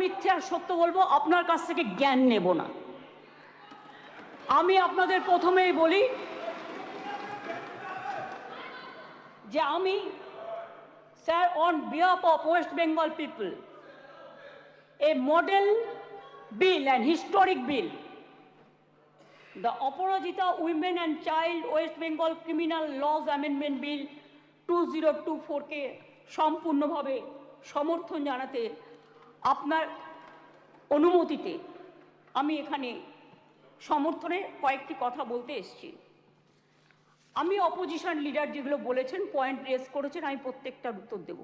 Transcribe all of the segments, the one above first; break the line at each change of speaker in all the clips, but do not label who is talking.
মিথ্যে আর সত্য বলবো, আপনার কাছ থেকে জ্ঞান নেব না। আমি আপনাদের প্রথমেই বলি যে আমি sir on behalf of West Bengal people a model bill and historic bill, the Aparajita Women and Child West Bengal Criminal Laws Amendment Bill 2024 কে সম্পূর্ণভাবে সমর্থন জানাতে আপনার অনুমতিতে আমি এখানে সমর্থনে কয়েকটি কথা বলতে এসেছি। আমি অপোজিশন লিডার যেগুলো বলেছেন, পয়েন্ট রেজ করেছেন, আমি প্রত্যেকটার উত্তর দেব।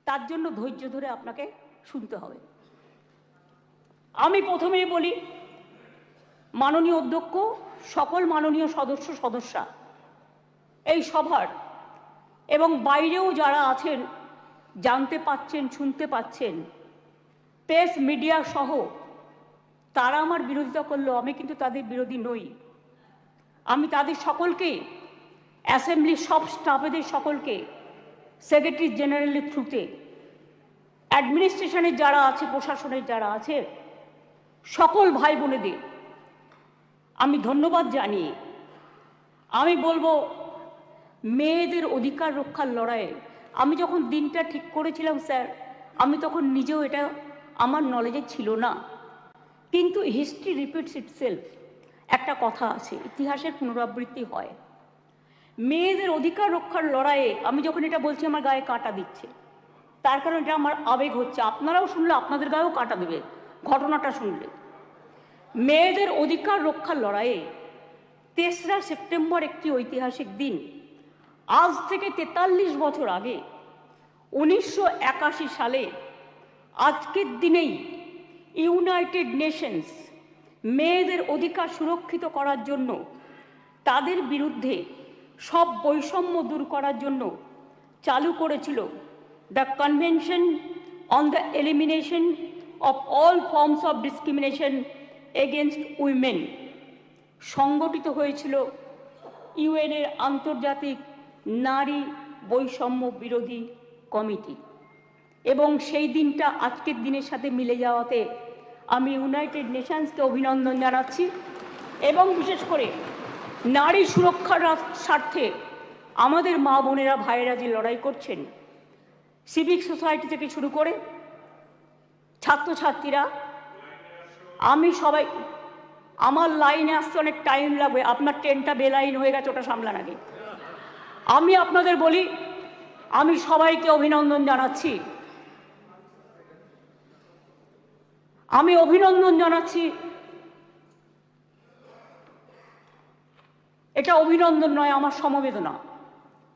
তার জন্য ধৈর্য ধরে আপনাকে শুনতে হবে। আমি প্রথমেই বলি, মাননীয় অধ্যক্ষ, সকল মাননীয় সদস্যা এই সভার এবং বাইরেও যারা আছেন, জানতে পাচ্ছেন, শুনতে পাচ্ছেন, প্রেস মিডিয়া সহ, তারা আমার বিরোধিতা করলেও আমি কিন্তু তাদের বিরোধী নই। আমি তাদের সকলকে, অ্যাসেম্বলির সব স্টাফেদের সকলকে, সেক্রেটারি জেনারেলের থ্রুতে, অ্যাডমিনিস্ট্রেশনের যারা আছে, প্রশাসনের যারা আছে, সকল ভাই বোনেদের আমি ধন্যবাদ জানিয়ে আমি বলবো, মেয়েদের অধিকার রক্ষার লড়াইয়ে আমি যখন দিনটা ঠিক করেছিলাম স্যার, আমি তখন নিজেও এটা আমার নলেজে ছিল না, কিন্তু হিস্ট্রি রিপিটস ইটসেলফ। একটা কথা আছে, ইতিহাসের পুনরাবৃত্তি হয়। মেয়েদের অধিকার রক্ষার লড়াইয়ে আমি যখন এটা বলছি, আমার গায়ে কাঁটা দিচ্ছে, তার কারণ এটা আমার আবেগ হচ্ছে। আপনারাও শুনলে আপনাদের গায়েও কাঁটা দেবে ঘটনাটা শুনলে। মেয়েদের অধিকার রক্ষার লড়াইয়ে 3রা সেপ্টেম্বর একটি ঐতিহাসিক দিন। আজ থেকে 43 বছর আগে 1981 সালে আজকের দিনেই ইউনাইটেড নেশনস মেয়েদের অধিকার সুরক্ষিত করার জন্য, তাদের বিরুদ্ধে সব বৈষম্য দূর করার জন্য চালু করেছিল the convention on the elimination of all forms of discrimination against women. সংগঠিত হয়েছিল ইউএনের আন্তর্জাতিক নারী বৈষম্য বিরোধী কমিটি, এবং সেই দিনটা আজকের দিনের সাথে মিলে যাওয়াতে আমি ইউনাইটেড নেশনসকে অভিনন্দন জানাচ্ছি। এবং বিশেষ করে নারী সুরক্ষার স্বার্থে আমাদের মা বোনেরা, ভাইয়েরা যে লড়াই করছেন, সিভিক সোসাইটি থেকে শুরু করে ছাত্রছাত্রীরা, আমি সবাই, আমার লাইনে আসতে অনেক টাইম লাগবে, আপনার ট্রেনটা বেলাইন হয়ে গেছে, ওটা সামলান আগে। আমি আপনাদের বলি, আমি সবাইকে অভিনন্দন জানাচ্ছি। আমি অভিনন্দন জানাচ্ছি, এটা অভিনন্দন নয়, আমার সমবেদনা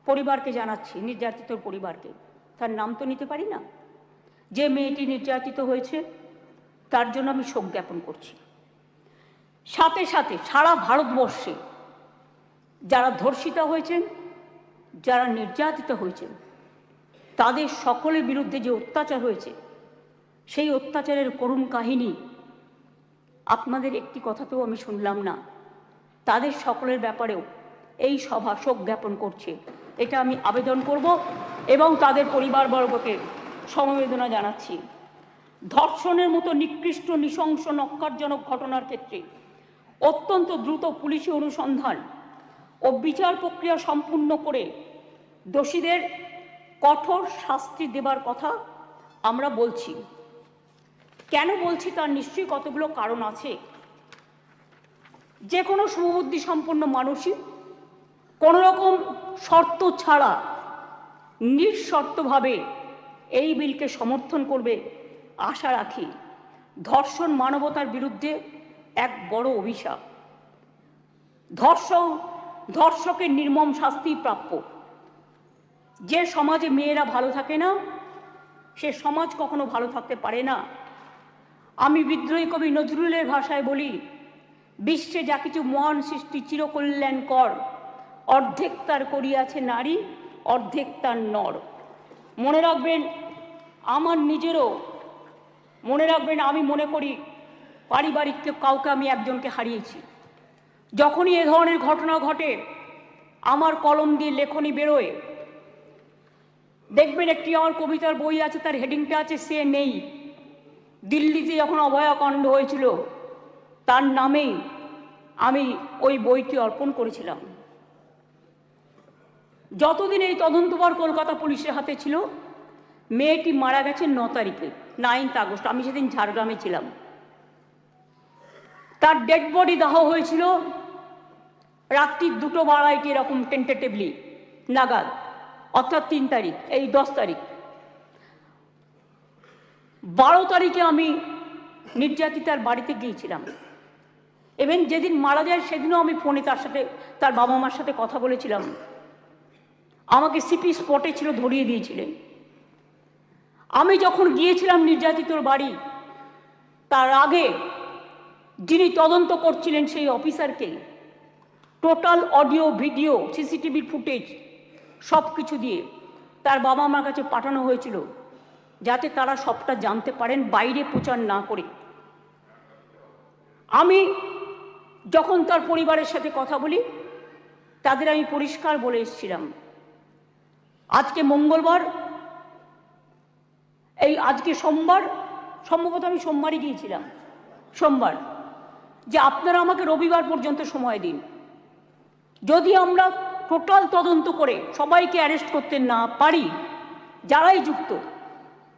পরিবারকে জানাচ্ছি, নির্যাতিত পরিবারকে। তার নাম তো নিতে পারি না। যে মেয়েটি নির্যাতিত হয়েছে তার জন্য আমি শোক জ্ঞাপন করছি। সাথে সাথে সারা ভারতবর্ষে যারা ধর্ষিতা হয়েছেন, যারা নির্যাতিত হয়েছেন, তাদের সকলের বিরুদ্ধে যে অত্যাচার হয়েছে, সেই অত্যাচারের করুণ কাহিনী আপনাদের একটি কথাতেও আমি শুনলাম না। তাদের সকলের ব্যাপারেও এই সভা শোক জ্ঞাপন করছে, এটা আমি আবেদন করব এবং তাদের পরিবারবর্গকে সমবেদনা জানাচ্ছি। ধর্ষণের মতো নিকৃষ্ট, নৃশংস, নক্কারজনক ঘটনার ক্ষেত্রে অত্যন্ত দ্রুত পুলিশি অনুসন্ধান ও বিচার প্রক্রিয়া সম্পূর্ণ করে দোষীদের কঠোর শাস্তি দেবার কথা আমরা বলছি। কেন বলছি তার নিশ্চয়ই কতগুলো কারণ আছে। যে কোনো শুভবুদ্ধি সম্পন্ন মানুষই কোনো রকম শর্ত ছাড়া নিঃশর্তভাবে এই বিলকে সমর্থন করবে আশা রাখি। ধর্ষণ মানবতার বিরুদ্ধে এক বড় অভিশাপ। ধর্ষকের নির্মম শাস্তি প্রাপ্য। যে সমাজে মেয়েরা ভালো থাকে না, সে সমাজ কখনো ভালো থাকতে পারে না। আমি বিদ্রোহী কবি নজরুলের ভাষায় বলি, বিশ্বে যা কিছু মহান সৃষ্টি চিরকল্যাণকর, অর্ধেক তার করিয়াছে নারী, অর্ধেক তার নর। মনে রাখবেন, আমার নিজেরও মনে রাখবেন, আমি মনে করি পারিবারিক কাউকে আমি একজনকে হারিয়েছি। যখনই এ ধরনের ঘটনা ঘটে, আমার কলম দিয়ে লেখনী বেরোয়। দেখবেন একটি আমার কবিতার বই আছে, তার হেডিংটা আছে সে নেই। দিল্লিতে যখন অভয়াকাণ্ড হয়েছিল তার নামেই আমি ওই বইটি অর্পণ করেছিলাম। যতদিন এই তদন্তভার কলকাতা পুলিশের হাতে ছিল, মেয়েটি মারা গেছে 9 তারিখে, 9 আগস্ট। আমি সেদিন ঝাড়গ্রামে ছিলাম। তার ডেড বডি দাহ হয়েছিল রাত্রি 2:02 এরকম টেন্টেটিভলি নাগাদ, অর্থাৎ 3 তারিখ, এই 10 তারিখ। 12 তারিখে আমি নির্যাতিতার বাড়িতে গিয়েছিলাম। এবং যেদিন মারা যায় সেদিনও আমি ফোনে তার সাথে, তার বাবা মার সাথে কথা বলেছিলাম। আমাকে সিপি স্পটে ছিল, ধরিয়ে দিয়েছিলেন। আমি যখন গিয়েছিলাম নির্যাতিতর বাড়ি, তার আগে যিনি তদন্ত করছিলেন সেই অফিসারকে total audio, video, CCTV footage সব কিছু দিয়ে তার বাবা মার কাছে পাঠানো হয়েছিল, যাতে তারা সবটা জানতে পারেন, বাইরে প্রচার না করে। আমি যখন তার পরিবারের সাথে কথা বলি, তাদের আমি পরিষ্কার বলে এসেছিলাম, আজকে মঙ্গলবার, এই আজকে সোমবার, সম্ভবত আমি সোমবারই গিয়েছিলাম, সোমবার, যে আপনারা আমাকে রবিবার পর্যন্ত সময় দিন। যদি আমরা টোটাল তদন্ত করে সবাইকে অ্যারেস্ট করতে না পারি, যারাই যুক্ত,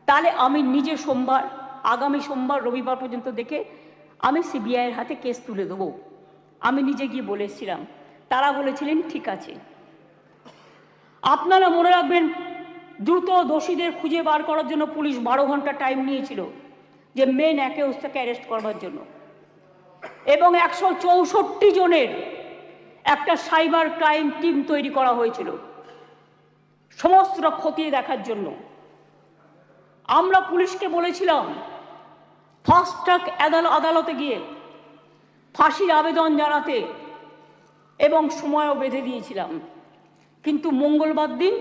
তাহলে আমি নিজে সোমবার, আগামী সোমবার, রবিবার পর্যন্ত দেখে আমি সিবিআইয়ের হাতে কেস তুলে দেবো। আমি নিজে গিয়ে বলে এসেছিলাম। তারা বলেছিলেন ঠিক আছে। আপনারা মনে রাখবেন, দ্রুত দোষীদের খুঁজে বার করার জন্য পুলিশ 12 ঘন্টা টাইম নিয়েছিল, যে মেন অ্যাকিউজটাকে অ্যারেস্ট করবার জন্য। এবং 164 জনের একটা সাইবার ক্রাইম টিম তৈরি করা হয়েছিল সমস্ত খতিয়ে দেখার জন্য। আমরা পুলিশকে বলেছিলাম ফাস্ট ট্র্যাক আদালতে গিয়ে ফাঁসির আবেদন জানাতে, এবং সময়ও বেঁধে দিয়েছিলাম। কিন্তু মঙ্গলবার দিন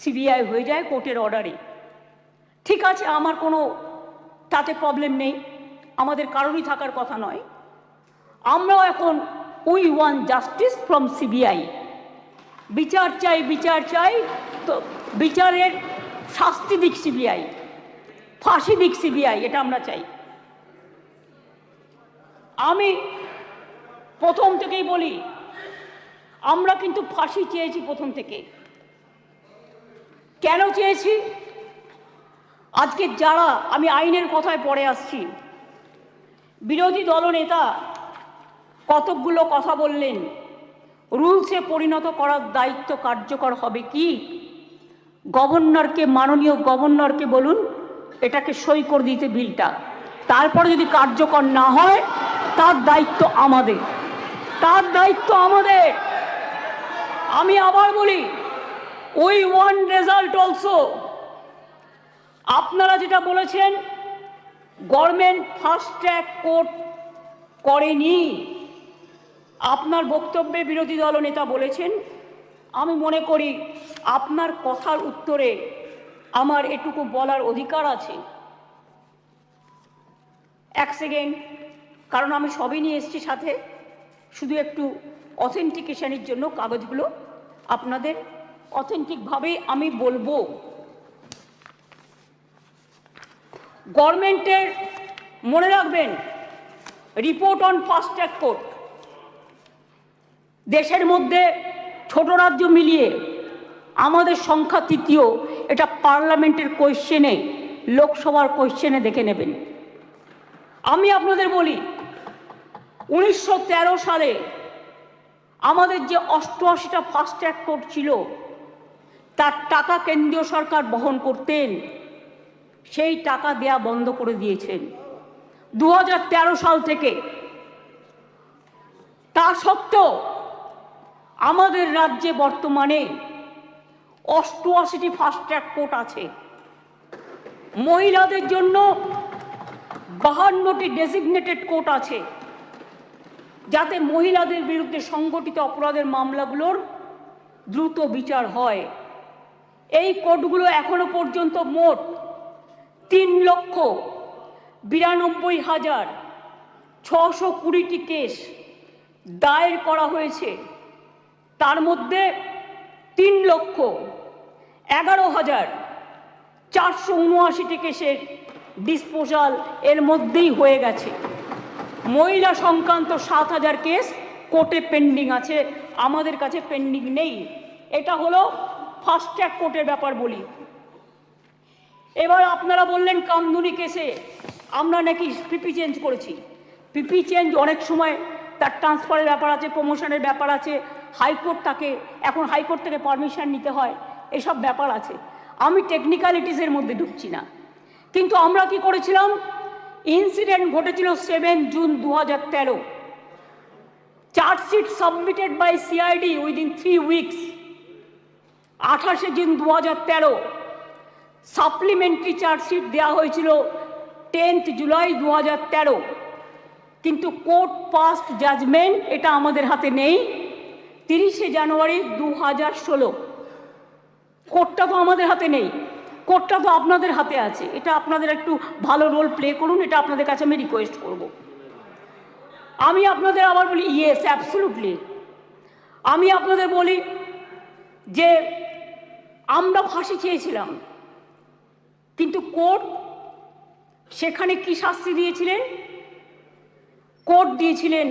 সিবিআই হয়ে যায় কোর্টের অর্ডারে। ঠিক আছে, আমার কোনো তাতে প্রবলেম নেই, আমাদের কারোরই থাকার কথা নয়। আমরাও এখন we want justice from CBI. বিচার চাই, বিচার চাই, তো বিচারের শাস্তি দিক সিবিআই, ফাঁসি দিক সিবিআই, এটা আমরা চাই। আমি প্রথম থেকেই বলি, আমরা কিন্তু ফাঁসি চেয়েছি প্রথম থেকে। কেন চেয়েছি? আজকে যারা, আমি আইনের কথায় পরে আসছি, বিরোধী দলনেতা কতকগুলো কথা বললেন, রুলসে পরিণত করার দায়িত্ব কার্যকর হবে কি? গভর্নরকে, মাননীয় গভর্নরকে বলুন এটাকে সই করে দিতে বিলটা, তারপরে যদি কার্যকর না হয় তার দায়িত্ব আমাদের, তার দায়িত্ব আমাদের। আমি আবার বলি, উই ওয়ান্ট রেজাল্ট অলসো। আপনারা যেটা বলেছেন গভর্নমেন্ট ফাস্ট ট্র্যাক কোর্ট করেনি, আপনার বক্তব্যে বিরোধী দলনেতা বলেছেন। আমি মনে করি আপনার কথার উত্তরে আমার এটুকু বলার অধিকার আছে। এক সেকেন্ড, কারণ আমি সবই নিয়ে এসেছি সাথে, শুধু একটু অথেন্টিকেশনের জন্য কাগজগুলো আপনাদের অথেন্টিকভাবে আমি বলবো। গভর্নমেন্টের, মনে রাখবেন, report on fast track court, দেশের মধ্যে ছোট রাজ্য মিলিয়ে আমাদের সংখ্যা তৃতীয়। এটা পার্লামেন্টের কোয়েশ্চেনে, লোকসভার কোয়েশ্চেনে দেখে নেবেন। আমি আপনাদের বলি, 1913 সালে আমাদের যে 88টা ফাস্ট ট্র্যাক কোর্ট ছিল, তার টাকা কেন্দ্রীয় সরকার বহন করতেন, সেই টাকা দেয়া বন্ধ করে দিয়েছেন 2013 সাল থেকে। তা সত্ত্বেও আমাদের রাজ্যে বর্তমানে 88টি ফাস্ট ট্র্যাক কোর্ট আছে। মহিলাদের জন্য 52টি ডেজিগনেটেড কোর্ট আছে, যাতে মহিলাদের বিরুদ্ধে সংগঠিত অপরাধের মামলাগুলোর দ্রুত বিচার হয়। এই কোর্টগুলো এখনো পর্যন্ত মোট 3,92,620টি কেস দায়ের করা হয়েছে। তার মধ্যে 3,11,479টি কেসের ডিসপোজাল এর মধ্যেই হয়ে গেছে। মহিলা সংক্রান্ত 7,000 কেস কোর্টে পেন্ডিং আছে, আমাদের কাছে পেন্ডিং নেই। এটা হলো ফাস্ট ট্র্যাক কোর্টের ব্যাপার বলি। এবার আপনারা বললেন কামদুনি কেসে আমরা নাকি পিপি চেঞ্জ করেছি। পিপি চেঞ্জ অনেক সময় তার ট্রান্সফারের ব্যাপার আছে, প্রমোশনের ব্যাপার আছে, হাইকোর্ট তাকে এখন হাইকোর্ট থেকে পারমিশন নিতে হয়, এসব ব্যাপার আছে। আমি টেকনিক্যালিটিসের মধ্যে ঢুকছি না। কিন্তু আমরা কি করেছিলাম, ইনসিডেন্ট ঘটেছিল 7 June 2013। Chargesheet submitted by CID within 3 weeks 28 June 2013। Supplementary chargesheet দেওয়া হয়েছিল 10 জুলাই 2013। কিন্তু কোর্ট পাস্ট জাজমেন্ট এটা আমাদের হাতে নেই 30 জানুয়ারি 2016। কোর্টটা তো আমাদের হাতে নেই, কোর্টটা তো আপনাদের হাতে আছে। এটা আপনাদের একটু ভালো রোল প্লে করুন, এটা আপনাদের কাছে আমি রিকোয়েস্ট করব। আমি আপনাদের আবার বলি, ইয়েস অ্যাবসলিউটলি, আমি আপনাদের বলি যে আমরা ফাঁসি চেয়েছিলাম, কিন্তু কোর্ট সেখানে কি শাস্তি দিয়েছিলেন? কোর্ট দিয়েছিলেন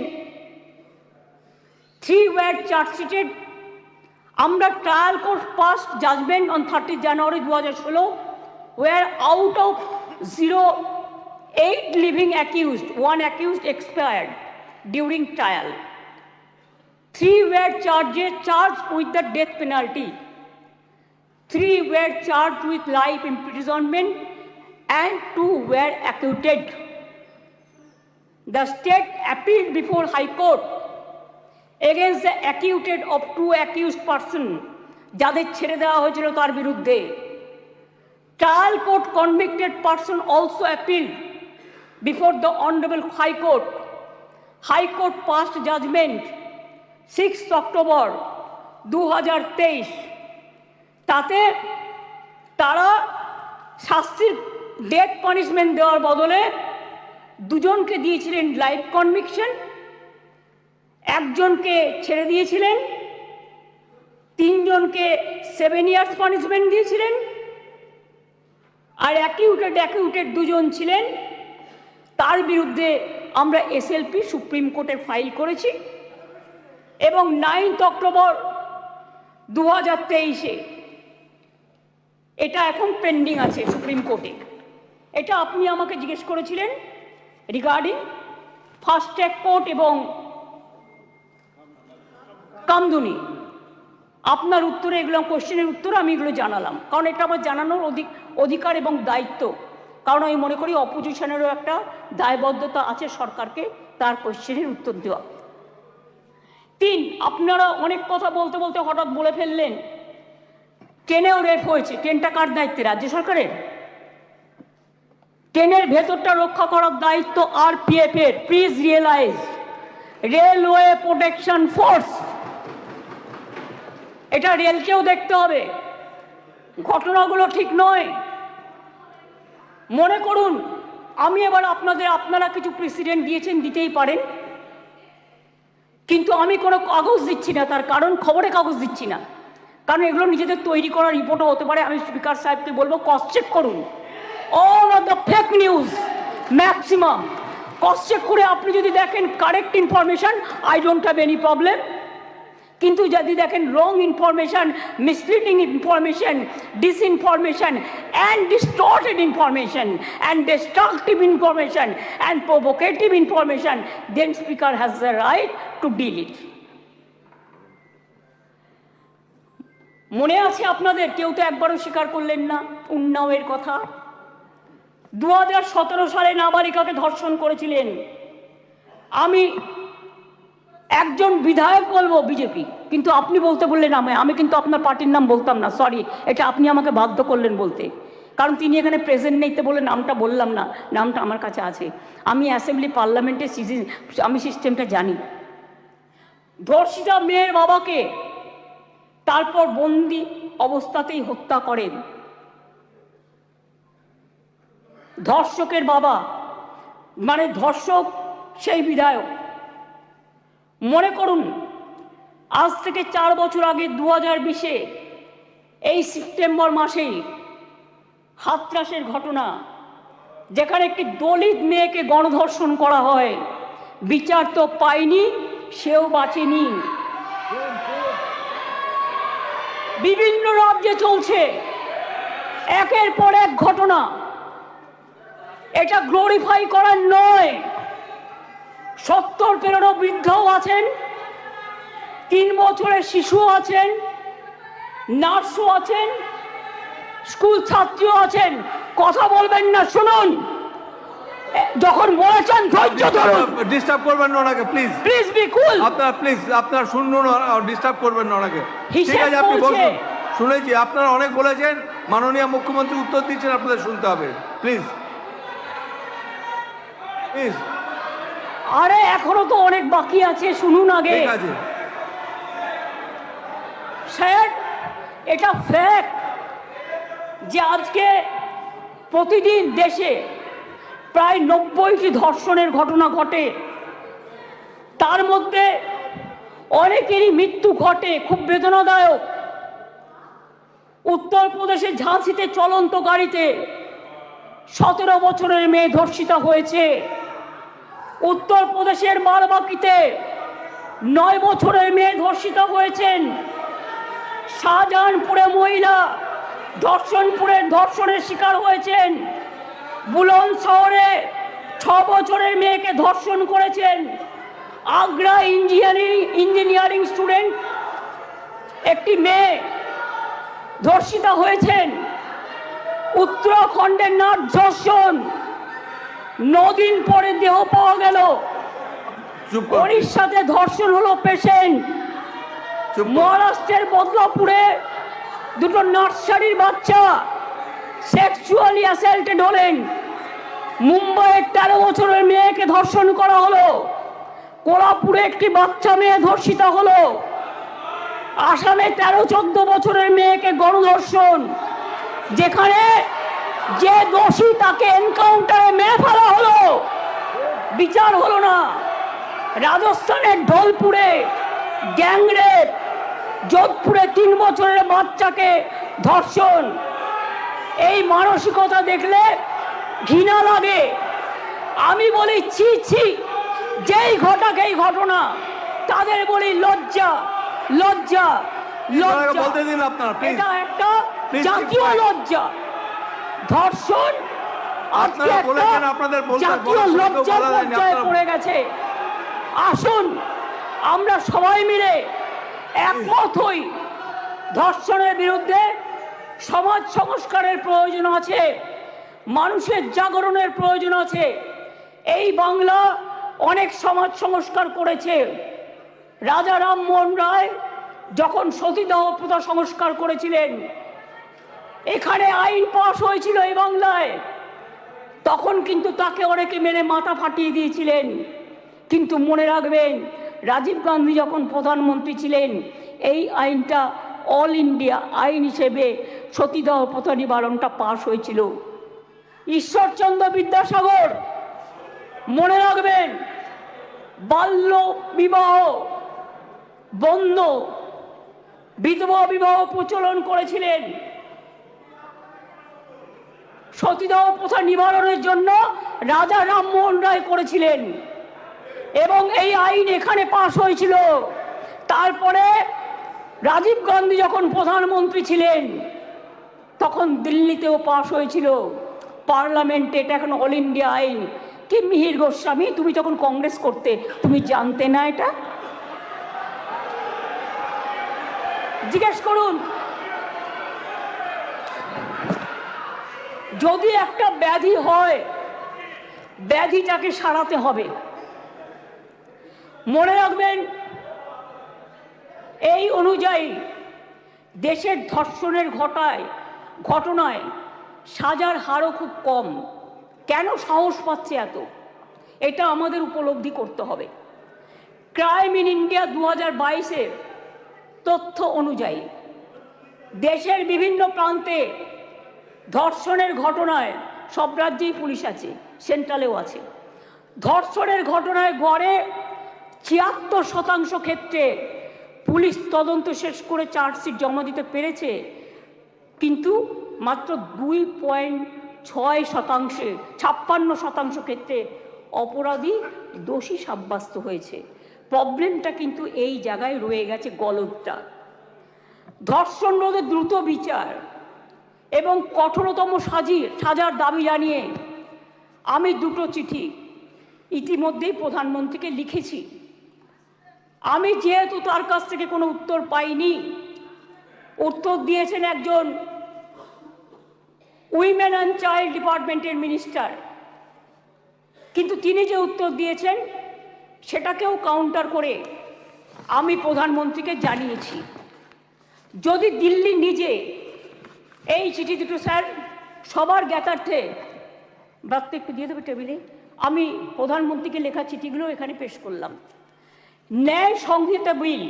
3 were চার্জশিটেড। আমরা trial court past judgment on 30 January 2016, where out of 8 living accused, 1 accused expired during trial. 3 were charged with the death penalty. 3 were charged with life imprisonment and 2 were acquitted. The state appealed before High Court against the acquitted of 2 accused persons, যাদের ছেড়ে দেওয়া হয়েছিল তার বিরুদ্ধে। Trial court convicted person also appealed before the Honorable High Court. High Court passed judgment 6 October 2023। তাতে তারা শাস্তির death punishment দেওয়ার বদলে 2 জনকে দিয়েছিলেন লাইফ কনভিকশন, 1 জনকে ছেড়ে দিয়েছিলেন, 3 জনকে 7 ইয়ার্স পানিশমেন্ট দিয়েছিলেন। আর অ্যাকিউটেড 2 জন ছিলেন, তার বিরুদ্ধে আমরা এসএলপি সুপ্রিম কোর্টে ফাইল করেছি এবং 9 অক্টোবর 2023 এটা এখন পেন্ডিং আছে সুপ্রিম কোর্টে। এটা আপনি আমাকে জিজ্ঞেস করেছিলেন রিগার্ডিং ফাস্ট ট্র্যাক কোর্ট এবং কামদুনি। আপনার উত্তরে এগুলো কোশ্চেনের উত্তর আমি এগুলো জানালাম, কারণ এটা আমার জানানোর অধিকার এবং দায়িত্ব। কারণ আমি মনে করি অপোজিশনেরও একটা দায়বদ্ধতা আছে সরকারকে তার কোশ্চেনের উত্তর দেওয়া। 3, আপনারা অনেক কথা বলতে বলতে হঠাৎ বলে ফেললেন ট্রেনেও রেপ হয়েছে। ট্রেনটা কার দায়িত্বে? রাজ্য সরকারের। ট্রেনের ভেতরটা রক্ষা করার দায়িত্ব আরপিএফ এর। Please realise, railway protection force. এটা রেলকেও দেখতে হবে, ঘটনাগুলো ঠিক নয়। মনে করুন আমি এবার আপনারা কিছু প্রেসিডেন্ট দিয়েছেন, দিতেই পারেন, কিন্তু আমি কোনো কাগজ দিচ্ছি না। তার কারণ খবরে কাগজ দিচ্ছি না, কারণ এগুলো নিজেদের তৈরি করা রিপোর্টও হতে পারে। আমি স্পিকার সাহেবকে বলবো ক্রস চেক করুন। All of the fake news maximum cross check করে আপনি যদি দেখেন correct information, I don't have any problem. কিন্তু যদি দেখেন wrong information, misleading information, disinformation and distorted information and destructive information and provocative information, then speaker has the right to deal it. মনে আছে আপনাদের? কেউ তো একবারও স্বীকার করলেন না উন্নাওয়ের কথা। 2017 সালে নাবালিকাকে ধর্ষণ করেছিলেন। আমি একজন বিধায়ক বলবো বিজেপি, কিন্তু আপনি বলতে বললেন আমি কিন্তু আপনার পার্টির নাম বলতাম না, সরি, এটা আপনি আমাকে বাধ্য করলেন বলতে, কারণ তিনি এখানে প্রেজেন্ট নেই তো বলে নামটা বললাম না। নামটা আমার কাছে আছে, আমি অ্যাসেম্বলি পার্লামেন্টের আমি সিস্টেমটা জানি। ধর্ষিতা মেয়ের বাবাকে তারপর বন্দি অবস্থাতেই হত্যা করেন ধর্ষকের বাবা, মানে ধর্ষক সেই বিধায়ক। মনে করুন আজ থেকে 4 বছর আগে 2020-এ এই সেপ্টেম্বর মাসেই হাতরাসের ঘটনা, যেখানে একটি দলিত মেয়েকে গণধর্ষণ করা হয়, বিচার তো পায়নি, সেও বাঁচেনি। বিভিন্ন রাজ্যে চলছে একের পর এক ঘটনা। এটা গ্লোরিফাই করার নয়। 70 পেরোনো বৃদ্ধও আছেন, 3 বছরের শিশুও আছেন, নার্সও আছেন, স্কুল ছাত্রীও আছেন। কথা বলবেন না, শুনুন। যখন বলেছেন ধৈর্য ধরুন।
ডিস্টার্ব করবেন না ওনাকে, প্লিজ
প্লিজ বি কুল।
আপনারা প্লিজ আপনারা শুনুন, ডিস্টার্ব করবেন না ওনাকে। ঠিক
হিসেব
আছে, আপনি
বলছে।
বলুন। শুনেছি, আপনারা অনেক বলেছেন, মাননীয় মুখ্যমন্ত্রী উত্তর দিচ্ছেন, আপনাদের শুনতে হবে। Please please.
আরে এখনো তো অনেক বাকি আছে, শুনুন আগে।
ঠিক আছে
স্যার, এটা ফ্যাক্ট যে আজকে প্রতিদিন দেশে প্রায় 90টি ধর্ষণের ঘটনা ঘটে। তার মধ্যে অনেকেরই মৃত্যু ঘটে, খুব বেদনাদায়ক। উত্তরপ্রদেশের ঝাঁসিতে চলন্ত গাড়িতে 17 বছরের মেয়ে ধর্ষিতা হয়েছে। উত্তরপ্রদেশের বারাবাঁকিতে 9 বছরের মেয়ে ধর্ষিতা হয়েছেন। শাহজাহানপুরে মহিলা ধর্ষণের শিকার হয়েছেন। বুলন্দ শহরে 6 বছরের মেয়েকে ধর্ষণ করেছেন। আগ্রা ইঞ্জিনিয়ারিং স্টুডেন্ট একটি মেয়ে ধর্ষিতা হয়েছেন। উত্তরাখণ্ডের নাট ধর্ষণ, 9 দিন পরে দেহ পাওয়া গেল। ওড়িশাতে ধর্ষণ হলো পেশেন্ট। মহারাষ্ট্রের বদলাপুরে 2 নার্সারির বাচ্চা সেক্সুয়ালি অ্যাসাল্টেড হলেন। মুম্বাইয়ের 13 বছরের মেয়েকে ধর্ষণ করা হলো। কোলাপুরে একটি বাচ্চা মেয়ে ধর্ষিতা হলো। আসামে 13-14 বছরের মেয়েকে গণধর্ষণ, যেখানে যে দোষী তাকে এনকাউন্টারে মেরে ফেলা হলো, বিচার হলো না। রাজস্থানের ঢোলপুরে গ্যাংরেপ, যোধপুরে 3 বছরের বাচ্চাকে ধর্ষণ। এই মানসিকতা দেখলে ঘৃণা লাগে। আমি বলি ছি ছি, যেই ঘটাক এই ঘটনা, তাদের বলি লজ্জা লজ্জা লজ্জা।
বলতে দিন আপনারা, প্লিজ।
এটা একটা জাতীয় লজ্জা। ধর্ষণ
আপনারা বলেছেন, আপনাদের বলতে
জাতীয় লজ্জার পর্যায়ে পড়ে গেছে। আসুন আমরা সবাই মিলে একমত হই। ধর্ষণের বিরুদ্ধে সমাজ সংস্কারের প্রয়োজন আছে, মানুষের জাগরণের প্রয়োজন আছে। এই বাংলা অনেক সমাজ সংস্কার করেছে। রাজা রামমোহন রায় যখন সতীদাহ প্রথা সংস্কার করেছিলেন, এখানে আইন পাশ হয়েছিল এই বাংলায়, তখন কিন্তু তাকে অনেকে মেরে মাথা ফাটিয়ে দিয়েছিলেন। কিন্তু মনে রাখবেন, রাজীব গান্ধী যখন প্রধানমন্ত্রী ছিলেন, এই আইনটা অল ইন্ডিয়া আইন হিসেবে সতীদাহ প্রথা নিবারণটা পাশ হয়েছিল। ঈশ্বরচন্দ্র বিদ্যাসাগর, মনে রাখবেন, বাল্য বিবাহ বন্ধ, বিধবা বিবাহ প্রচলন করেছিলেন। সতীদাহ প্রথা নিবারণের জন্য রাজা রামমোহন রায় করেছিলেন এবং এই আইন এখানে পাশ হয়েছিল। তারপরে রাজীব গান্ধী যখন প্রধানমন্ত্রী ছিলেন, তখন দিল্লিতেও পাশ হয়েছিল পার্লামেন্টে। এটা এখন অল ইন্ডিয়া আইন। কি মিহির গোস্বামী, তুমি তখন কংগ্রেস করতে, তুমি জানতে না এটা? জিজ্ঞেস করুন। যদি একটা ব্যাধি হয়, ব্যাধিটাকে সারাতে হবে। মনে রাখবেন, এই অনুযায়ী দেশের ধর্ষণের ঘটনায় সাজার হারও খুব কম। কেন সাহস পাচ্ছে এত, এটা আমাদের উপলব্ধি করতে হবে। ক্রাইম ইন ইন্ডিয়া 2022-এর তথ্য অনুযায়ী দেশের বিভিন্ন প্রান্তে ধর্ষণের ঘটনায়, সব রাজ্যেই পুলিশ আছে, সেন্ট্রালেও আছে, ধর্ষণের ঘটনায় গড়ে 76% ক্ষেত্রে পুলিশ তদন্ত শেষ করে চার্জশিট জমা দিতে পেরেছে। কিন্তু মাত্র 6%, 56% ক্ষেত্রে অপরাধী দোষী সাব্যস্ত হয়েছে। প্রবলেমটা কিন্তু এই জায়গায় রয়ে গেছে, গলদটা। ধর্ষণ রোধে দ্রুত বিচার এবং কঠোরতম সাজার দাবি জানিয়ে আমি দুটো চিঠি ইতিমধ্যেই প্রধানমন্ত্রীকে লিখেছি। আমি যেহেতু তার কাছ থেকে কোনো উত্তর পাইনি, উত্তর দিয়েছেন একজন উইমেন অ্যান্ড চাইল্ড ডিপার্টমেন্টের মিনিস্টার, কিন্তু তিনি যে উত্তর দিয়েছেন সেটাকেও কাউন্টার করে আমি প্রধানমন্ত্রীকে জানিয়েছি। যদি দিল্লি নিজে এই চিঠি দুটো, স্যার সবার জ্ঞাতার্থে বার্তা একটু দিয়ে দেবে টেবিলে, আমি প্রধানমন্ত্রীকে লেখা চিঠিগুলো এখানে পেশ করলাম। ন্যায় সংহিতা বিল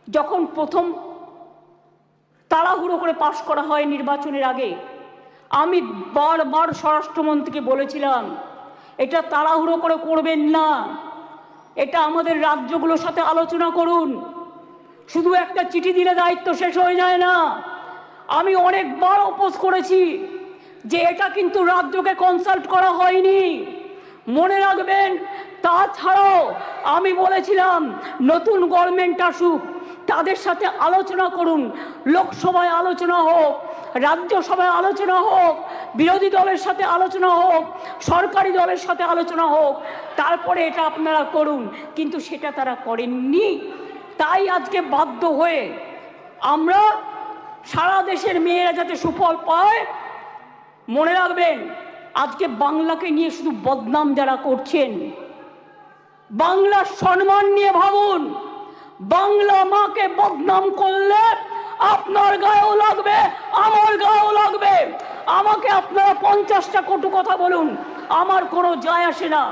যখন প্রথম তাড়াহুড়ো করে পাশ করা হয় নির্বাচনের আগে, আমি বারবার স্বরাষ্ট্রমন্ত্রীকে বলেছিলাম এটা তাড়াহুড়ো করে করবেন না, এটা আমাদের রাজ্যগুলোর সাথে আলোচনা করুন, শুধু একটা চিঠি দিলে দায়িত্ব শেষ হয়ে যায় না। আমি অনেকবার অপোজ করেছি যে এটা কিন্তু রাজ্যকে কনসাল্ট করা হয়নি, মনে রাখবেন। তাছাড়াও আমি বলেছিলাম নতুন গভর্নমেন্ট আসুক, তাদের সাথে আলোচনা করুন, লোকসভায় আলোচনা হোক, রাজ্যসভায় আলোচনা হোক, বিরোধী দলের সাথে আলোচনা হোক, সরকারি দলের সাথে আলোচনা হোক, তারপরে এটা আপনারা করুন। কিন্তু সেটা তারা করেননি। তাই আজকে বাধ্য হয়ে আমরা সারা দেশের মেয়েরা যাতে সুফল পায়, মনে রাখবেন আজকে বাংলাকে নিয়ে শুধু বদনাম যারা করছেন, বাংলার সম্মান নিয়ে ভাবুন। বাংলা মাকে বদনাম করলে আপনার গায়েও লাগবে, আমার গায়েও লাগবে। আমাকে আপনারা 50টা কটু কথা বলুন, আমার কোনো যায় আসে না।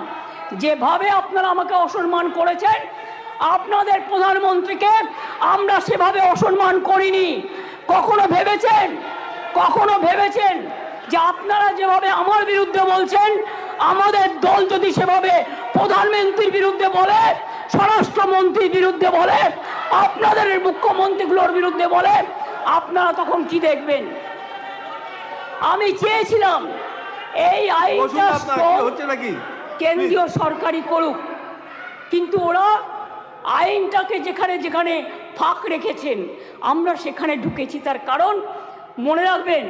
যেভাবে আপনারা আমাকে অসম্মান করেছেন, আপনাদের প্রধানমন্ত্রীকে আমরা সেভাবে অসম্মান করিনি। কখনো ভেবেছেন যে আপনারা যেভাবে আমার বিরুদ্ধে বলছেন, আমাদের দল যদি সেভাবে প্রধানমন্ত্রীর বিরুদ্ধে বলে, স্বরাষ্ট্রমন্ত্রীর বিরুদ্ধে বলে, আপনাদের মুখ্যমন্ত্রীগুলোর বিরুদ্ধে বলে, আপনারা তখন কি দেখবেন? আমি চেয়েছিলাম এই আইনটা কেন্দ্রীয় সরকারই করুক, কিন্তু ওরা আইনটাকে যেখানে যেখানে ফাঁক রেখেছেন আমরা সেখানে ঢুকেছি। তার কারণ মনে রাখবেন,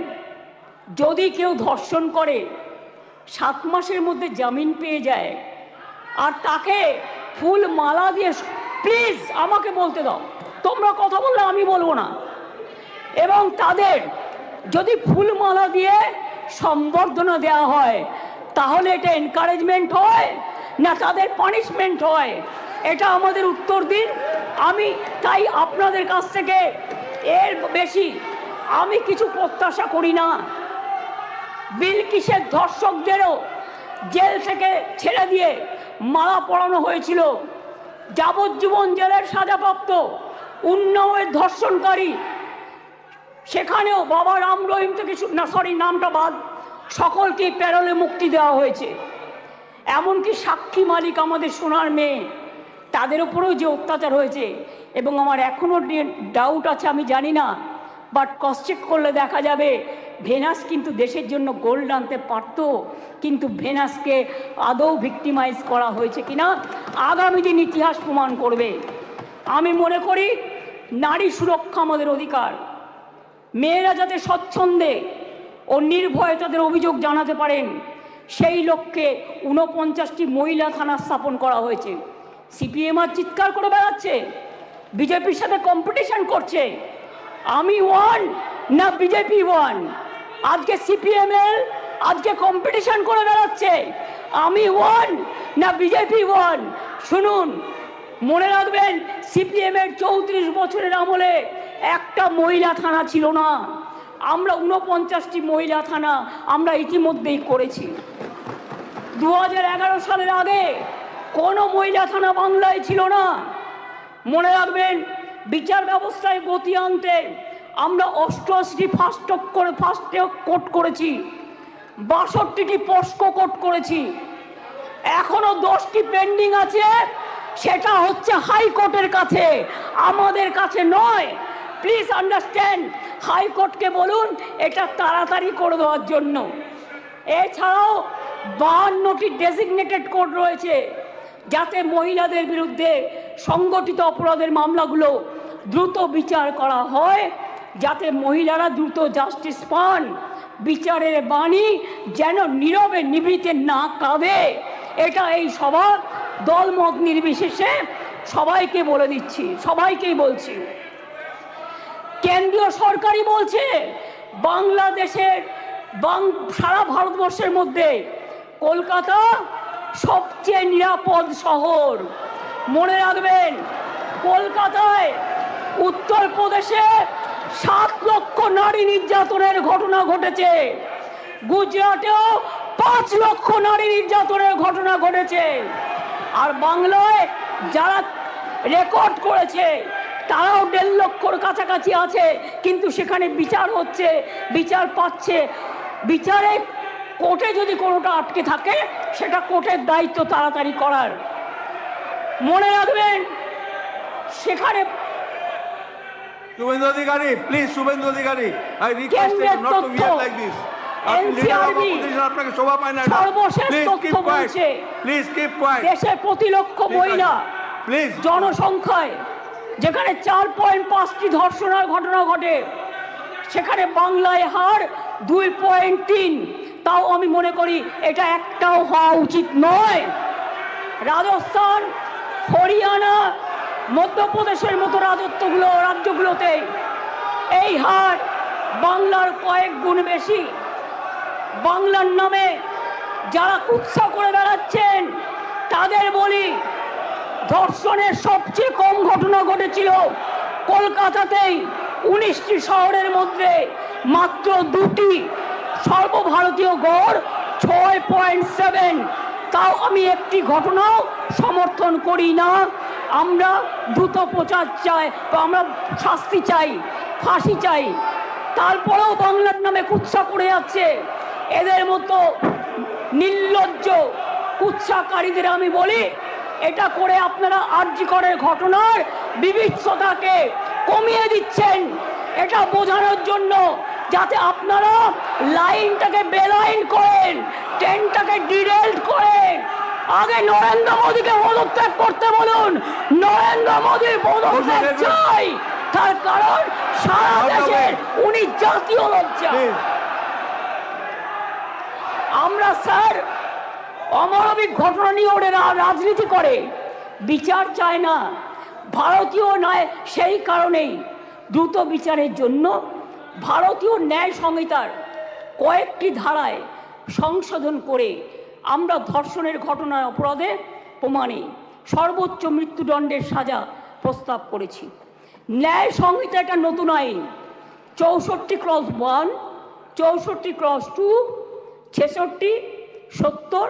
যদি কেউ ধর্ষণ করে 7 মাসের মধ্যে জামিন পেয়ে যায়, আর তাকে ফুল মালা দিয়ে, প্লিজ আমাকে বলতে দাও, তোমরা কথা বললে আমি বলবো না, এবং তাদের যদি ফুলমালা দিয়ে সম্বর্ধনা দেওয়া হয়, তাহলে এটা এনকারেজমেন্ট হয় না তাদের পানিশমেন্ট হয়? এটা আমাদের উত্তর দিন। আমি তাই আপনাদের কাছ থেকে এর বেশি আমি কিছু প্রত্যাশা করি না। বিলকিসের ধর্ষকদেরও জেল থেকে ছেড়ে দিয়ে মালা পরানো হয়েছিল, যাবজ্জীবন জেলের সাজাপ্রাপ্ত উন্নাওয়ের ধর্ষণকারী, সেখানেও বাবা রাম রহিম থেকে নামটা বাদ, সকলকে প্যারোলে মুক্তি দেওয়া হয়েছে। এমনকি সাক্ষী মালিক আমাদের সোনার মেয়ে, তাদের উপরেও যে অত্যাচার হয়েছে, এবং আমার এখনও ডাউট আছে, আমি জানি না, বাট ক্রস চেক করলে দেখা যাবে ভেনাস কিন্তু দেশের জন্য গোল্ড আনতে পারত, কিন্তু ভেনাসকে আদৌ ভিক্টিমাইজ করা হয়েছে কিনা আগামী দিন ইতিহাস প্রমাণ করবে। আমি মনে করি নারী সুরক্ষা আমাদের অধিকার। মেয়েরা যাতে স্বচ্ছন্দে ও নির্ভয়ে তাদের অভিযোগ জানাতে পারেন, সেই লক্ষ্যে 49টি মহিলা থানা স্থাপন করা হয়েছে। সিপিএম আর চিৎকার করে বেড়াচ্ছে, বিজেপির সাথে কম্পিটিশন করছে, আমি ওয়ান না বিজেপি ওয়ান। আজকে সিপিএমএল আজকে কম্পিটিশন করে বেড়াচ্ছে, আমি ওয়ান না বিজেপি ওয়ান। শুনুন, মনে রাখবেন সিপিএমের 34 বছরের আমলে একটা মহিলা থানা ছিল না। আমরা 49টি মহিলা থানা আমরা ইতিমধ্যেই করেছি। 2011 সালের আগে কোনো মহিলা থানা বাংলায় ছিল না। মনে রাখবেন বিচার ব্যবস্থায় গতি আনতে আমরা 88টি ফাস্ট ট্র্যাক কোর্ট করেছি, 62টি পস্কো কোর্ট করেছি, এখনো 10টি পেন্ডিং আছে, সেটা হচ্ছে হাইকোর্টের কাছে, আমাদের কাছে নয়। প্লিজ আন্ডারস্ট্যান্ড, হাইকোর্টকে বলুন এটা তাড়াতাড়ি করে দেওয়ার জন্য। এছাড়াও 52টি ডেজিগনেটেড কোর্ট রয়েছে, যাতে মহিলাদের বিরুদ্ধে সংগঠিত অপরাধের মামলাগুলো দ্রুত বিচার করা হয়, যাতে মহিলারা দ্রুত জাস্টিস পান, বিচারের বাণী যেন নীরবে নিভৃতে না কাঁদে। এটা এই সভা দলমত নির্বিশেষে সবাইকে বলে দিচ্ছি, সবাইকেই বলছি। কেন্দ্রীয় সরকারই বলছে বাংলাদেশের সারা ভারতবর্ষের মধ্যে কলকাতা সবচেয়ে নিরাপদ শহর। মনে রাখবেন, কলকাতায় উত্তরপ্রদেশে 7 লক্ষ নারী নির্যাতনের ঘটনা ঘটেছে, গুজরাটেও 5 লক্ষ নারী নির্যাতনের ঘটনা ঘটেছে, আর বাংলায় যারা রেকর্ড করেছে তারাও 1.5 লক্ষর কাছাকাছি আছে, কিন্তু সেখানে বিচার হচ্ছে, বিচার পাচ্ছে। বিচারে কোর্টে যদি কোনোটা আটকে থাকে সেটা কোর্টের দায়িত্ব তাড়াতাড়ি করার। মনে রাখবেন, সেখানে
Suvendu Adhikari, please, Suvendu Adhikari, I request you not to behave like this. আপনি লিডার অফ অপোজিশন, আপনাকে শোভা পায় না।
সর্বশেষ তথ্য বলছে,
প্লিজ কিপ কোয়াইট।
দেশের প্রতি লক্ষ মহিলা
প্লিজ
জনসংখ্যায় যেখানে 4.5টি ধর্ষণের ঘটনা ঘটে, সেখানে বাংলায় হার 2.3। তাও আমি মনে করি এটা একটাও হওয়া উচিত নয়। রাজস্থান, হরিয়ানা, মধ্যপ্রদেশের মতো রাজ্যগুলোতে এই হার বাংলার কয়েক গুণ বেশি। বাংলার নামে যারা কুৎসা করে বেড়াচ্ছেন তাদের বলি, ধর্ষণের সবচেয়ে কম ঘটনা ঘটেছিল কলকাতাতেই, 19টি শহরের মধ্যে মাত্র 2টি, সর্বভারতীয় গড় 6.7। তাও আমি একটি ঘটনাও সমর্থন করি না। আমরা দ্রুত প্রচার চাই, আমরা শাস্তি চাই, ফাঁসি চাই। তারপরেও বাংলার নামে কুৎসা করে যাচ্ছে এদের মতো নির্লজ্জ কুৎসাকারীদের আমি বলি, এটা করে আপনারা আরজিকরের ঘটনার বিভৎসতাকে কমিয়ে দিচ্ছেন, এটা বোঝানোর জন্য যাতে আপনারা লাইনটাকে বেলাইন করেন, ট্রেনটাকে ডিরেল করেন। আগে নরেন্দ্র মোদীকে পদত্যাগ করতে বলুন, নরেন্দ্র মোদীর পদত্যাগ চাই, তার কারণ সারা দেশের উনি জাতীয় লজ্জা। আমরা স্যার অমানবিক ঘটনা নিয়ে ওরা রাজনীতি করে, বিচার চায় না, ভারতীয় নয়। সেই কারণেই দ্রুত বিচারের জন্য ভারতীয় ন্যায় সংহিতার কয়েকটি ধারায় সংশোধন করে আমরা ধর্ষণের ঘটনার অপরাধে প্রমাণে সর্বোচ্চ মৃত্যুদণ্ডের সাজা প্রস্তাব করেছি। ন্যায় সংহিতা একটা নতুন আইন 64/1, 64/2, 66, 70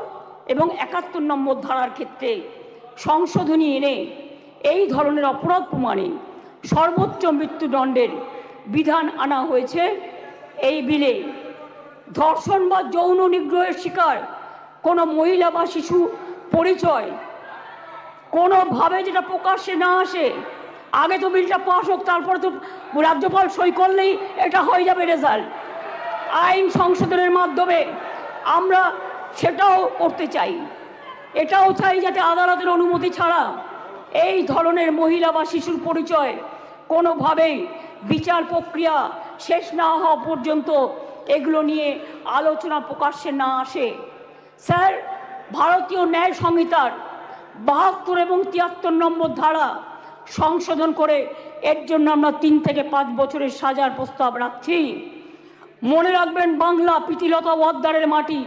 এবং 71 নম্বর ধারার ক্ষেত্রে সংশোধনী এনে এই ধরনের অপরাধ প্রমাণে সর্বোচ্চ মৃত্যুদণ্ডের বিধান আনা হয়েছে এই বিলে। ধর্ষণ বা যৌন নিগ্রহের শিকার কোনো মহিলা বা শিশু পরিচয় কোনোভাবে যেটা প্রকাশ্যে না আসে, আগে তো বিলটা পাস হোক, তারপরে তো রাজ্যপাল সই করলেই এটা হয়ে যাবে রেজাল্ট। আইন সংশোধনের মাধ্যমে আমরা সেটাও করতে চাই। এটাও চাই যাতে আদালতের অনুমতি ছাড়া এই ধরনের মহিলা বা শিশুর পরিচয় কোনোভাবেই বিচার প্রক্রিয়া শেষ না হওয়া পর্যন্ত এগুলো নিয়ে আলোচনা প্রকাশ্যে না আসে। স্যার, ভারতীয় ন্যায় সংহিতার 72 এবং 73 নম্বর ধারা সংশোধন করে এর জন্য আমরা 3 থেকে 5 বছরের সাজার প্রস্তাব রাখছি। মনে রাখবেন, বাংলা প্রীতিলতা ওয়াদ্দারের মাটি,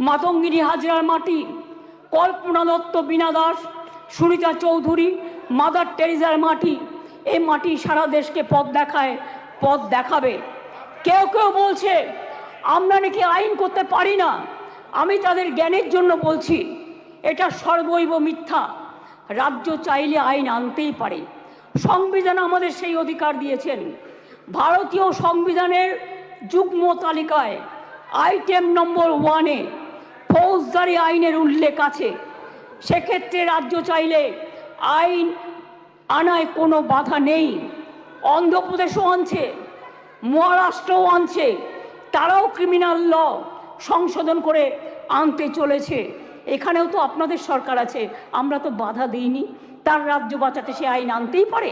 মাতঙ্গিনী হাজরার মাটি, কল্পনা দত্ত, বীণা দাস, সুরিতা চৌধুরী, মাদার টেরিজার মাটি। এই মাটি সারা দেশকে পথ দেখাবে। কেউ কেউ বলছে আমরা নাকি আইন করতে পারি না। আমি তাদের জ্ঞানের জন্য বলছি, এটা সর্বৈব মিথ্যা। রাজ্য চাইলে আইন আনতেই পারে, সংবিধান আমাদের সেই অধিকার দিয়েছেন। ভারতীয় সংবিধানের যুগ্ম তালিকায় আইটেম নম্বর 1-এ ফৌজদারি আইনের উল্লেখ আছে। সেক্ষেত্রে রাজ্য চাইলে আইন আনায় কোনো বাধা নেই। অন্ধ্রপ্রদেশও আনছে, মহারাষ্ট্রও আনছে, তারাও ক্রিমিনাল ল সংশোধন করে আনতে চলেছে। এখানেও তো আপনাদের সরকার আছে, আমরা তো বাধা দিইনি, তার রাজ্য বাঁচাতে সে আইন আনতেই পারে।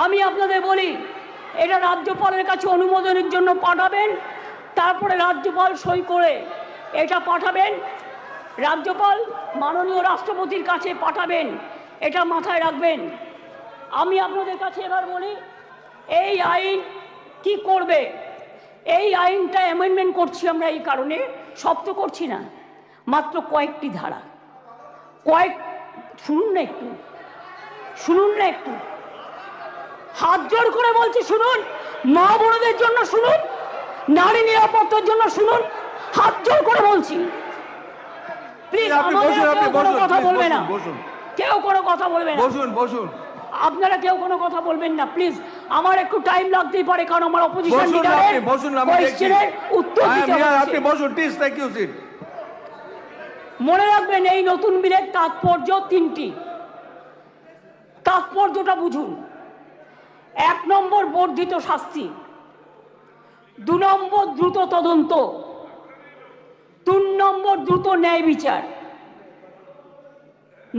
আমি আপনাদের বলি, এটা রাজ্যপালের কাছে অনুমোদনের জন্য পাঠাবেন, তারপরে রাজ্যপাল সই করে এটা পাঠাবেন, রাজ্যপাল মাননীয় রাষ্ট্রপতির কাছে পাঠাবেন, এটা মাথায় রাখবেন। আমি আপনাদের কাছে এবার বলি, এই আইন কি করবে? এই আইনটা অ্যামেন্ডমেন্ট করছি আমরা এই কারণে, সব তো করছি না, মাত্র কয়েকটি ধারা, শুনুন না একটু, শুনুন না একটু, হাত জোর করে বলছি শুনুন, মা বোনদের জন্য শুনুন, নারী নিরাপত্তার জন্য শুনুন, হাত জোর করে বলছি। প্লিজ কোনো কথা বলবে না, কেউ কোনো কথা বলবে না,
বসুন বসুন,
আপনারা কেউ কোনো কথা বলবেন না প্লিজ। আমার একটু টাইম লাগতেই পারে, কারণ আমার অপোজিশন লিডারের কোয়েশ্চেনের উত্তর দিতে হবে।
আপনি বসুন প্লিজ, থ্যাংক ইউ সিট।
মনে রাখবেন, এই নতুন বিলের তাৎপর্য তিনটি, তাৎপর্যটা বুঝুন। 1 নম্বর বর্ধিত শাস্তি, 2 নম্বর দ্রুত তদন্ত, 3 নম্বর দ্রুত ন্যায় বিচার।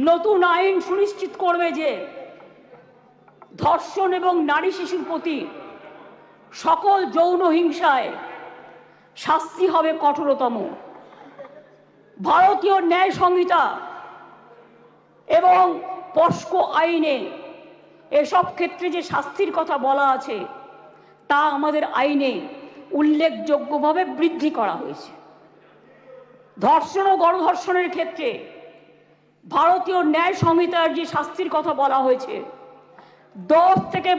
নতুন আইন সুনিশ্চিত করবে যে ধর্ষণ এবং নারী শিশুর প্রতি সকল যৌন হিংসায় শাস্তি হবে কঠোরতম। ভারতীয় ন্যায় সংহিতা এবং পস্কো আইনে এসব ক্ষেত্রে যে শাস্তির কথা বলা আছে তা আমাদের আইনে উল্লেখযোগ্যভাবে বৃদ্ধি করা হয়েছে। ধর্ষণ ও গণধর্ষণের ক্ষেত্রে ভারতীয় ন্যায় সংহিতার যে শাস্তির কথা বলা হয়েছে 10 থেকে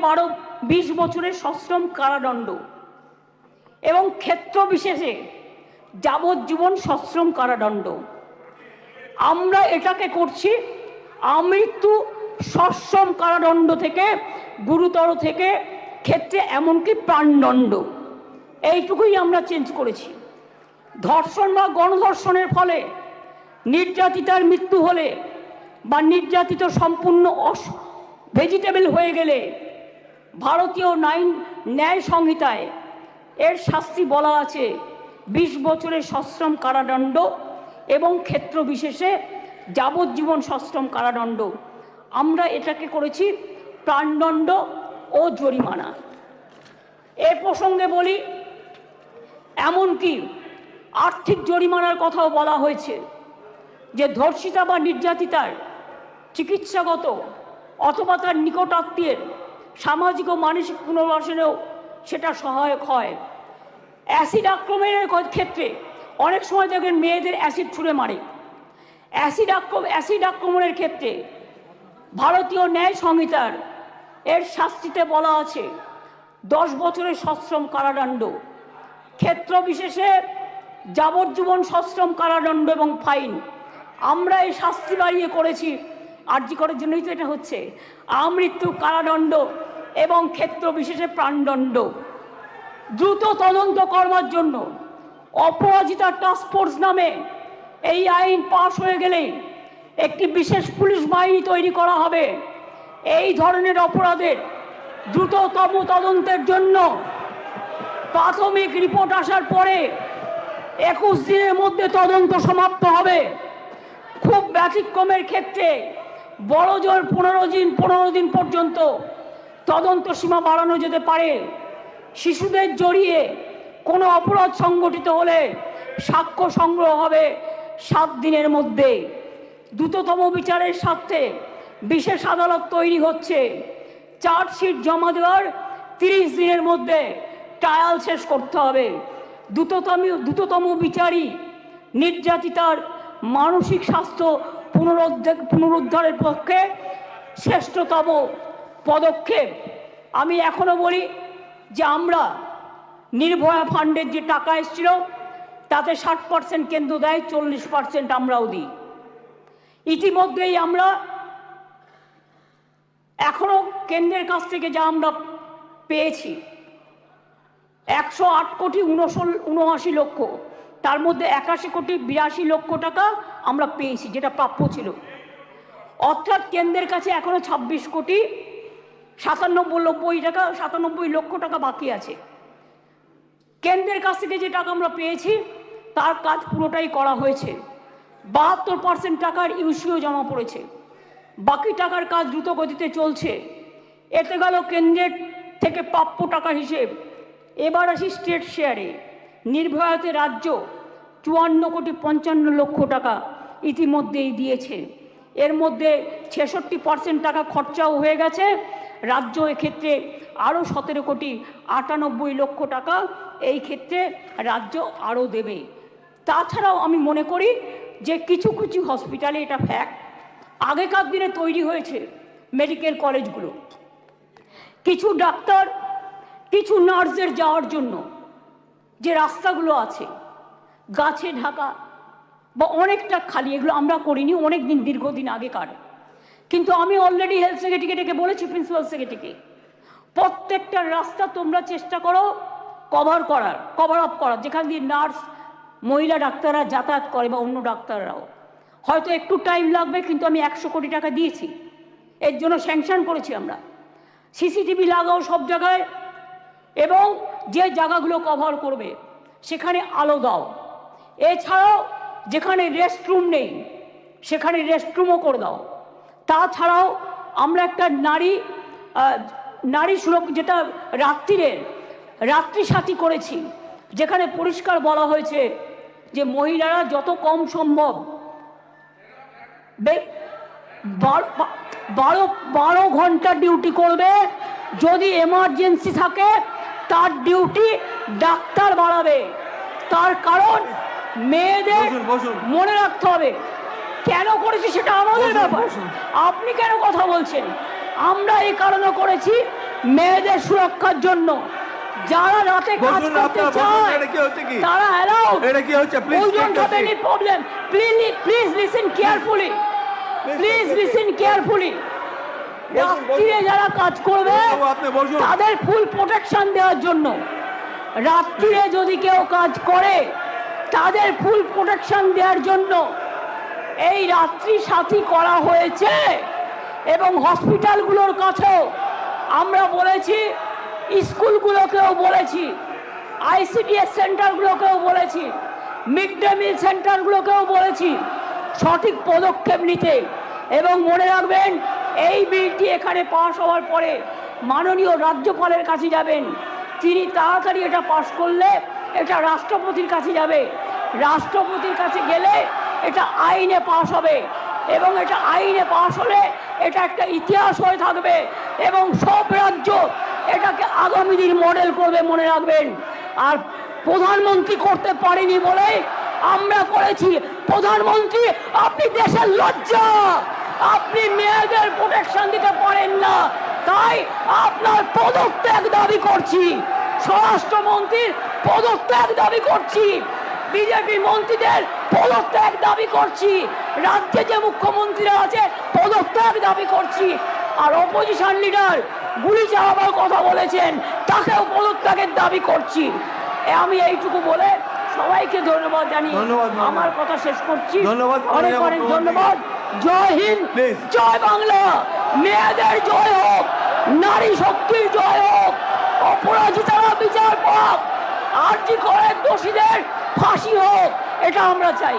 20 বছরের সশ্রম কারাদণ্ড এবং ক্ষেত্র বিশেষে যাবজ্জীবন সশ্রম কারাদণ্ড। আমরা এটাকে করছি আমৃত্যু সশ্রম কারাদণ্ড থেকে গুরুতর থেকে ক্ষেত্রে এমনকি প্রাণদণ্ড, এইটুকুই আমরা চেঞ্জ করেছি। ধর্ষণ বা গণধর্ষণের ফলে নির্যাতিতার মৃত্যু হলে বা নির্যাতিত সম্পূর্ণ ভেজিটেবল হয়ে গেলে ভারতীয় ন্যায় সংহিতায় এর শাস্তি বলা আছে 20 বছরের সশ্রম কারাদণ্ড এবং ক্ষেত্র বিশেষে যাবজ্জীবন সশ্রম কারাদণ্ড। আমরা এটাকে করেছি প্রাণদণ্ড ও জরিমানা। এ প্রসঙ্গে বলি, এমনকি আর্থিক জরিমানার কথাও বলা হয়েছে, যে ধর্ষিতা বা নির্যাতিতার চিকিৎসাগত অথবা তার নিকটাত্মীয়ের সামাজিক ও মানসিক পুনর্বাসনেও সেটা সহায়ক হয়। অ্যাসিড আক্রমণের ক্ষেত্রে অনেক সময় দেখবেন মেয়েদের অ্যাসিড ছুঁড়ে মারে। অ্যাসিড আক্রমণের ক্ষেত্রে ভারতীয় ন্যায় সংহিতার এর শাস্তিতে বলা আছে 10 বছরের সশ্রম কারাদণ্ড, ক্ষেত্র বিশেষে যাবজ্জীবন সশ্রম কারাদণ্ড এবং ফাইন। আমরা এই শাস্তি বাড়িয়ে করেছি, আরজি করার জন্যই তো এটা হচ্ছে, আমৃত্যু কারাদণ্ড এবং ক্ষেত্র বিশেষে প্রাণদণ্ড। দ্রুত তদন্ত করবার জন্য অপরাজিতা টাস্ক ফোর্স নামে এই আইন পাশ হয়ে গেলেই একটি বিশেষ পুলিশ বাহিনী তৈরি করা হবে। এই ধরনের অপরাধের দ্রুততম তদন্তের জন্য প্রাথমিক রিপোর্ট আসার পরে 21 দিনের মধ্যে তদন্ত সমাপ্ত হবে। খুব ব্যতিক্রমের ক্ষেত্রে বড় জোর 15 দিন পর্যন্ত তদন্ত সীমা বাড়ানো যেতে পারে। শিশুদের জড়িয়ে কোনো অপরাধ সংগঠিত হলে সাক্ষ্য সংগ্রহ হবে 7 দিনের মধ্যে। দ্রুততম বিচারের স্বার্থে বিশেষ আদালত তৈরি হচ্ছে। চার্জশিট জমা দেওয়ার 30 দিনের মধ্যে ট্রায়াল শেষ করতে হবে। দ্রুততম বিচারই নির্যাতিতার মানসিক স্বাস্থ্য পুনরুদ্ধারের পক্ষে শ্রেষ্ঠতম পদক্ষেপ। আমি এখনো বলি যে আমরা নির্ভয়া ফান্ডের যে টাকা এসেছিল তাতে 60% কেন্দ্র দেয়, 40% আমরাও দিই। ইতিমধ্যেই আমরা এখনো কেন্দ্রের কাছ থেকে যা আমরা পেয়েছি 108 কোটি 79 লক্ষ, তার মধ্যে 81 কোটি 82 লক্ষ টাকা আমরা পেয়েছি, যেটা প্রাপ্য ছিল। অর্থাৎ কেন্দ্রের কাছে এখনো 26 কোটি 97 লক্ষ টাকা বাকি আছে। কেন্দ্রের কাছ থেকে যে টাকা আমরা পেয়েছি তার কাজ পুরোটাই করা হয়েছে। 72% টাকার ইউসিও জমা পড়েছে, বাকি টাকার কাজ দ্রুত গতিতে চলছে। এতে গেল কেন্দ্রের থেকে প্রাপ্য টাকার হিসেব। এবার আসি স্টেট শেয়ারে। নির্ভয়াতে রাজ্য 54,55,00,000 টাকা ইতিমধ্যেই দিয়েছে। এর মধ্যে 66% টাকা খরচাও হয়ে গেছে। রাজ্য এক্ষেত্রে আরও 17,98,00,000 টাকা এই ক্ষেত্রে রাজ্য আরও দেবে। তাছাড়াও আমি মনে করি যে কিছু কিছু হসপিটালে এটা ফ্যাক্ট, আগেকার দিনে তৈরি হয়েছে মেডিকেল কলেজগুলো, কিছু ডাক্তার কিছু নার্সদের যাওয়ার জন্য যে রাস্তাগুলো আছে গাছে ঢাকা বা অনেকটা খালি, এগুলো আমরা করিনি, অনেক দিন দীর্ঘদিন আগেকার। কিন্তু আমি অলরেডি হেলথ সেক্রেটারিকে ডেকে বলেছি, প্রিন্সিপাল সেক্রেটারিকে, প্রত্যেকটা রাস্তা তোমরা চেষ্টা করো কভার আপ করার, যেখান দিয়ে নার্স মহিলা ডাক্তাররা যাতায়াত করে বা অন্য ডাক্তাররাও। হয়তো একটু টাইম লাগবে, কিন্তু আমি 100 কোটি টাকা দিয়েছি, এর জন্য স্যাংশন করেছি আমরা। সিসিটিভি লাগাও সব জায়গায়, এবং যে জায়গাগুলো কভার করবে সেখানে আলো দাও। এছাড়াও যেখানে রেস্টরুম নেই সেখানে রেস্টরুমও করে দাও। তাছাড়াও আমরা একটা নারী সুরক্ষা, যেটা রাত্রি সাথী করেছি, যেখানে পরিষ্কার বলা হয়েছে যে মহিলারা যত কম সম্ভব 12 ঘন্টা ডিউটি করবে। যদি এমার্জেন্সি থাকে তার ডিউটি ডাক্তার বাড়াবে। তার কারণ মেয়েদের মনে রাখতে হবে কেন করেছি সেটা আমাদের ব্যাপার, আপনি কেন কথা বলছেন? আমরা এই কারণে করেছি মেয়েদের সুরক্ষার জন্য। যারা রাতে কাজ করতে চায় তারা allowed. Problem, please listen carefully, রাত্রিরে যারা কাজ করবে তাদের ফুল প্রোটেকশন দেওয়ার জন্য, রাত্রিরে যদি কেউ কাজ করে তাদের ফুল প্রোটেকশন দেওয়ার জন্য এই রাত্রি সাথী করা হয়েছে। এবং হসপিটালগুলোর কাছেও আমরা বলেছি, স্কুলগুলোকেও বলেছি, ICDS সেন্টারগুলোকেও বলেছি, মিড ডে মিল সেন্টারগুলোকেও বলেছি সঠিক পদক্ষেপ নিতে। এবং মনে রাখবেন, এই বিলটি এখানে পাস হওয়ার পরে মাননীয় রাজ্যপালের কাছে যাবেন, তিনি তাড়াতাড়ি এটা পাস করলে এটা রাষ্ট্রপতির কাছে যাবে, রাষ্ট্রপতির কাছে গেলে এটা আইনে পাস হবে, এবং এটা আইনে পাস হলে এটা একটা ইতিহাস হয়ে থাকবে এবং সব রাজ্য এটাকে আগামী দিন মডেল করবে, মনে রাখবেন। আর প্রধানমন্ত্রী করতে পারেনি বলে আমরা করেছি। প্রধানমন্ত্রী, আপনি দেশের লজ্জা, আপনি মেয়েদের প্রোটেকশন দিতে পারেন না, তাই আপনার পদত্যাগ দাবি করছি। স্বরাষ্ট্রমন্ত্রীর পদত্যাগ দাবি করছি, বিজেপি মন্ত্রীদের পদত্যাগ দাবি করছি, রাজ্যে যে মুখ্যমন্ত্রীরা আছে পদত্যাগ দাবি করছি। আর অপোজিশন লিডার গুলি চালাবার কথা বলেছেন, তাকেও পদত্যাগের দাবি করছি। আমি এইটুকু বলে সবাইকে ধন্যবাদ জানিয়ে আমার কথা শেষ করছি। অনেক অনেক ধন্যবাদ। জয় হিন্দ, জয় বাংলা, মেয়েদের জয় হোক, নারী শক্তির জয় হোক, অপরাজিতারা বিচার পাক, আরজি করে দোষীদের ফাঁসি হোক, এটা আমরা চাই।